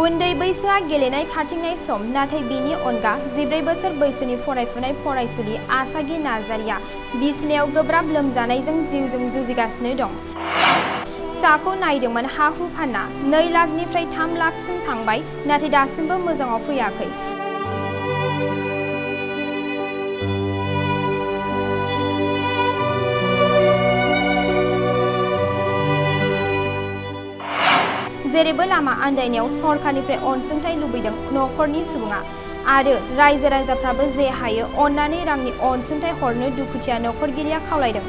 उन्दै बैसोआ गेलेनाय खारथिंनाय सम नाथाय बिनि अनगा 14 बोसोर बैसोनि फरायफुनाय फरायसुलि आसागि नार्जारिया बिसिनायाव गोब्राब लोमजानायजों जिउजों जुजिगासिनो दं। फिसाखौ नायदोंमोन हा-हु फानना 2 लाखनिफ्राय 3 लाखसिम थांबाय नाथाय दासिमबो मोजाङाव फैयाखै। जेरैबो लामा आन्दायनायाव सरकारनिफ्राय अनसुंथाइ लुबैदों नखरनि सुबुङा आरो रायजो राजाफ्राबो जे हायो अन्नानै रांनि अनसुंथाइ हरनो दुखुथिया नखरगिरिया खावलायदों।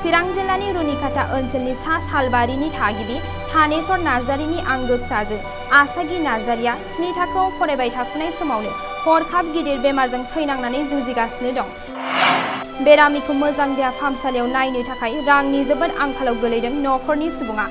चिरां जिल्लानि रुनिकाटा ओनसोलनि सा सालबारिनि थागिबि थानेश्वर नार्जारिनि आंगो फिसाजो आसागि नार्जारिया 7 थाखोआव फरायबाय थाफुनाय समावनो हरखाब गिदिर बेमारजों सैनांनानै जुजिगासिनो दं। बेरामिखौ मोजां देहा फाहामसालियाव नायनो थाखाय रांनि जोबोद आंखालाव गोलैदों नखरनि सुबुङा।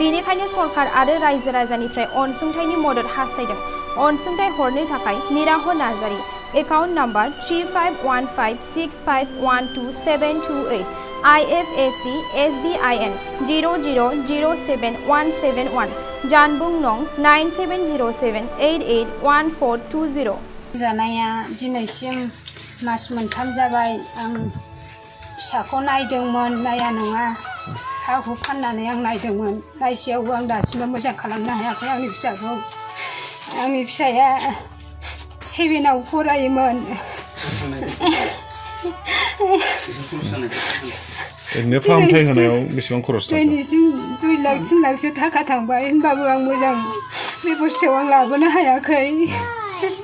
बेनिखायनो सरकार आरो रायजो राजानिफ्राय अनसुंथाइनि मदद हास्थायदों। अनसुंथाइ हरनो थाखाय निराह Narzary account number 351565122728 IFSC SBIN 0007171 जानबुं नं 9707881420। जानाया दिनैसिम मास मोनथाम जाबाय। आं फिसाखौ नायदोंमोन नाया नङा हा-हु फाननानै आं नायदोंमोन। नायसेयावबो आं दासिमबो मोजां खालामनो हायाखै आंनि फिसाखौ। आंनि फिसाया 7आव फरायोमोन। ओरैनो फाहामथाय होनायाव बेसेबां खरस थांखो? दिनैसिम 2 लाख 3 लाखसो थाखा थांबाय होनबाबो आं मोजां बेबस्थायाव आं लाबोनो हायाखै।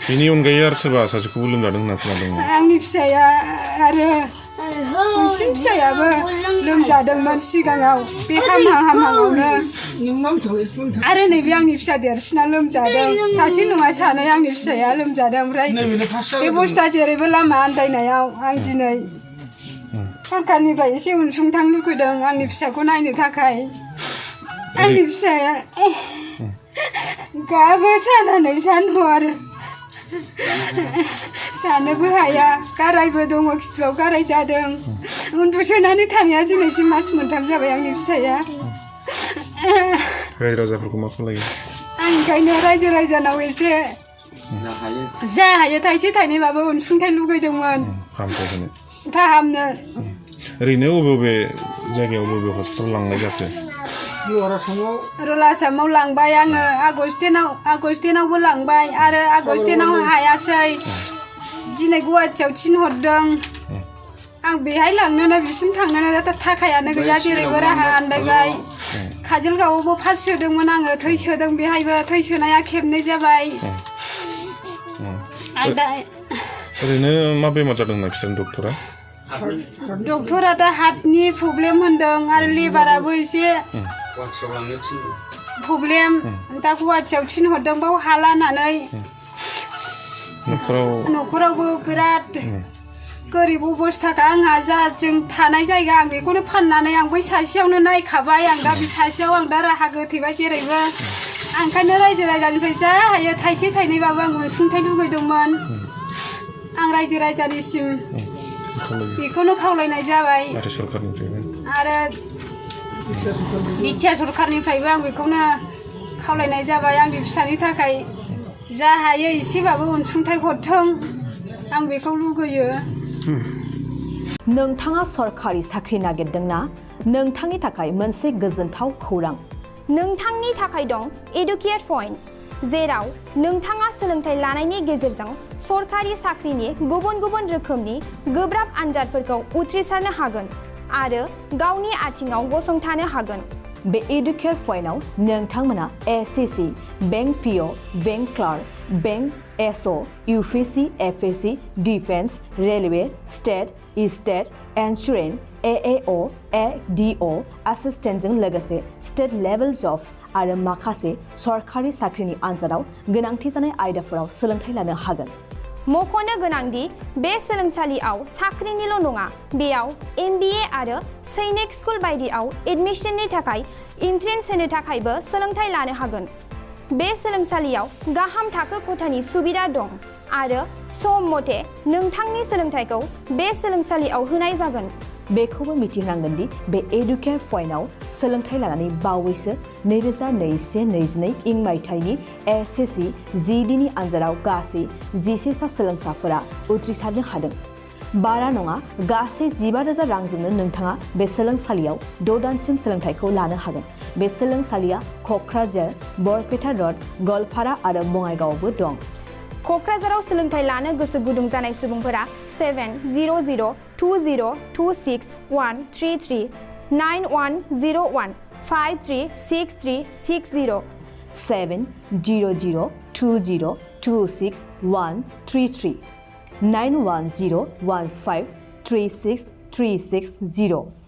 बेनि अनगायै आरो सोरबा सासेखौबो लोमजादों होनना खोनादोंमोन। आंनि फिसाया आरो बांसिन फिसायाबो लोमजादोंमोन सिगाङाव बे हामहांआवनो आरो नैबे आंनि फिसा देरसिना लोमजादों। सासे नङा सानै आंनि फिसाया लोमजादों। ओमफ्राय बेबस्था जेरैबो लामा आन्दायनायाव आं दिनै सरकारनिफ्राय एसे अनसुंथाइ लुगैदों आंनि फिसाखौ नायनो थाखाय। आंनि फिसाया गाबो सानानै सानहर जानोबो हाया गारायबो दङ खिथुआव गाराय जादों। उन्दुसोनानै थानाया दिनैसिम मास मोनथाम जाबाय आंनि फिसाया। रायजो राजाफोरखौ मा खालायो? आं ओंखायनो रायजो राजानाव एसे जा हायो थाइसे थाइनैबाबो अनसुंथाइ लुगैदोंमोन फाहामनो। ओरैनो बबे जायगायाव बबे हस्पिटालाव लांनाय जाखो? रुल आसामाव लांबाय आङो आगस्टिनावबो लांबाय आरो आगस्टिनाव हायासै दिनै गुवाहाटियाव थिनहरदों। आं बेहाय लांनोनो बिसिम थांनोनो थाखायानो गैया जेरैबो राहा आन्दायबाय। काजलगावआवबो फार्स्ट सोदोंमोन आङो थै सोदों बेहायबो थै सोनाया खेबनै जाबाय। ओरैनो मा बेमार जादों होनना खिथादों डक्टरा? डक्टरा दा हार्टनि प्रब्लेम होनदों आरो लिभाराबो एसे प्रब्लेम। दा गुवाहाटियाव थिनहरदों बाव हाला होननानै। न'खरावबो बिराद गोरिब अबस्थाखा आंहा जा जों थानाय जायगा आं बेखौनो फाननानै आं बै सासेयावनो नायखाबाय। आं दा बे सासेयाव आं दा राहा गोथेबाय जेरैबो। आं ओंखायनो रायजो राजानिफ्राय जा हायो थाइसे थाइनैबाबो आं अनसुंथाइ लुगैदोंमोन। आं रायजो राजानिसिम बेखौनो खावलायनाय जाबाय आरो बिटिआर सरकारनिफ्रायबो आं बेखौनो खावलायनाय जाबाय आंनि फिसानि थाखाय जा हायो एसेबाबो अनसुंथाइ हरथों आं बेखौ लुगैयो। नोंथाङा सरकारि साख्रि नागिरदोंना? नोंथांनि थाखाय मोनसे गोजोनथाव खौरां। नोंथांनि थाखाय दं एडुकेट पइन्ट जेराव नोंथाङा सोलोंथाइ लानायनि गेजेरजों सरकारि साख्रिनि गुबुन गुबुन रोखोमनि गोब्राब आनजादफोरखौ उथ्रिसारनो हागोन आरो गावनि आथिङाव गसंथानो हागोन। बे एडुकेट पइन्टआव नोंथांमोना SSC, bank PO, bank clerk, bank SO, UPSC, FSC, defence, railway, state insurance, एएअ, एडिअ एसिस्टेन्टजों लोगोसे स्टेट लेभेल जब आरो माखासे सरकारि साख्रिनि आनजादाव गोनांथि जानाय आयदाफोराव सोलोंथाइ लानो हागोन। मख'नो गोनांदि बे सोलोंसालियाव साख्रिनिल' नङा बेयाव MBA आरो सैनिक स्कुल बायदियाव एडमिशननि थाखाय एन्ट्रेन्स होनो थाखायबो सोलोंथाइ लानो हागोन। बे सोलोंसालियाव गाहाम थाखो खथानि सुबिदा दं आरो सम मथे नोंथांनि सोलोंथाइखौ बे सोलोंसालियाव होनाय जागोन। बेखौबो मिथिनांगोन दि बे एडुकेट पइन्टआव सोलोंथाइ लानानै बावैसो 2021-22 इं मायथाइनि एसएससि जिडिनि आनजादाव गासै 11 सा सोलोंसाफोरा उथ्रिसारनो हादों। बारा नङा गासै 15,000 रांजोंनो नोंथाङा बे सोलोंसालियाव 6 दानसिम सोलोंथाइखौ लानो हागोन। बे सोलोंसालिया क'क्राझार, बरपेटा र'ड, गवालपारा आरो बङाइगावआवबो दं। क'क्राझाराव सोलोंथाइ लानो गोसो गुदुं जानाय सुबुंफोरा 700262133 9101 536360 70020262133 9101536360